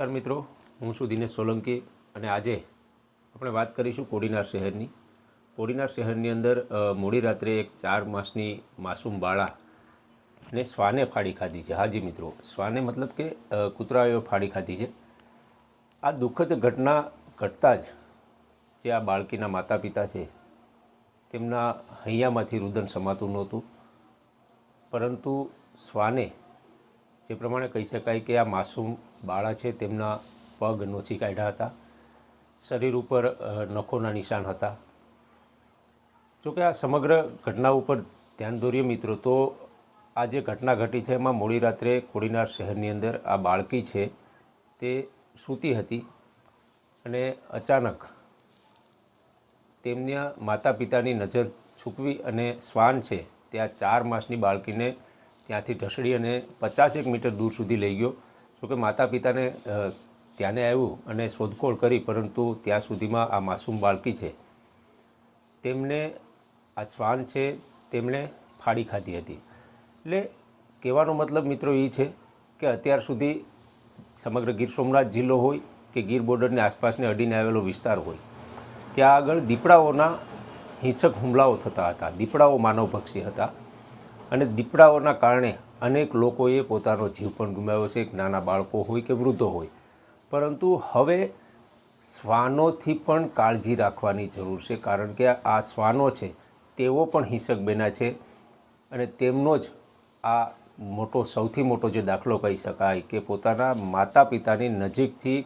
નમસ્કાર મિત્રો, હું છું દિનેશ સોલંકી અને આજે આપણે વાત કરીશું કોડીનાર શહેરની. કોડીનાર શહેરની અંદર મોડી રાત્રે એક 4 માસની માસૂમ બાળાને શ્વાને ફાડી ખાધી છે. હાજી મિત્રો, શ્વાને મતલબ કે કૂતરાઓએ ફાડી ખાધી છે. આ દુઃખદ ઘટના ઘટતા જ જે આ બાળકીના માતા પિતા છે તેમના હૈયામાંથી રુદન સમાતું નહોતું, પરંતુ શ્વાને જે પ્રમાણે કહી શકાય કે આ માસૂમ બાળા છે તેમના પગ નોચી કાઢ્યા હતા, શરીર ઉપર નખોના નિશાન હતા. જોકે આ સમગ્ર ઘટના ઉપર ધ્યાન દોરીએ મિત્રો તો આ જે ઘટના ઘટી છે એમાં મોડી રાત્રે કોડીનાર શહેરની અંદર આ બાળકી છે તે સૂતી હતી અને અચાનક તેમના માતા પિતાની નજર ચૂકવી અને શ્વાન છે તે આ 4 માસની બાળકીને ત્યાંથી ઢસડી અને 50 મીટર દૂર સુધી લઈ ગયો. જોકે માતા પિતાને ધ્યાને આવ્યું અને શોધખોળ કરી, પરંતુ ત્યાં સુધીમાં આ માસૂમ બાળકી છે તેમને આ શ્વાન છે તેમણે ફાડી ખાધી હતી. એટલે કહેવાનો મતલબ મિત્રો એ છે કે અત્યાર સુધી સમગ્ર ગીર સોમનાથ જિલ્લો હોય કે ગીર બોર્ડરની આસપાસને અડીને આવેલો વિસ્તાર હોય ત્યાં આગળ દીપડાઓના હિંસક હુમલાઓ થતા હતા. દીપડાઓ માનવભક્ષી હતા અને દીપડાઓના કારણે અનેક લોકોએ પોતાનો જીવ પણ ગુમાવ્યો છે, નાના બાળકો હોય કે વૃદ્ધો હોય. પરંતુ હવે શ્વાનોથી પણ કાળજી રાખવાની જરૂર છે, કારણ કે આ શ્વાનો છે તેઓ પણ હિંસક બન્યા છે અને તેમનો જ આ સૌથી મોટો જે દાખલો કહી શકાય કે પોતાના માતા પિતાની નજીકથી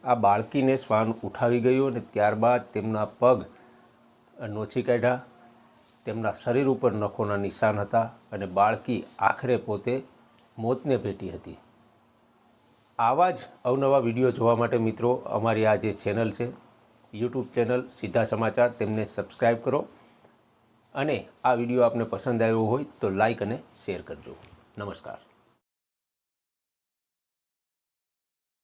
આ બાળકીને શ્વાન ઉઠાવી ગયું અને ત્યારબાદ તેમના પગ નોચી કાઢ્યા, તેમના શરીર ઉપર નખોના નિશાન હતા અને બાળકી આખરે પોતે મોતને ભેટી હતી. આવા જ અવનવા વિડીયો જોવા માટે મિત્રો અમારી આ જે ચેનલ છે યુટ્યુબ ચેનલ સીધા સમાચાર તેમને સબસ્ક્રાઈબ કરો અને આ વિડીયો આપને પસંદ આવ્યો હોય તો લાઈક અને શેર કરજો. નમસ્કાર.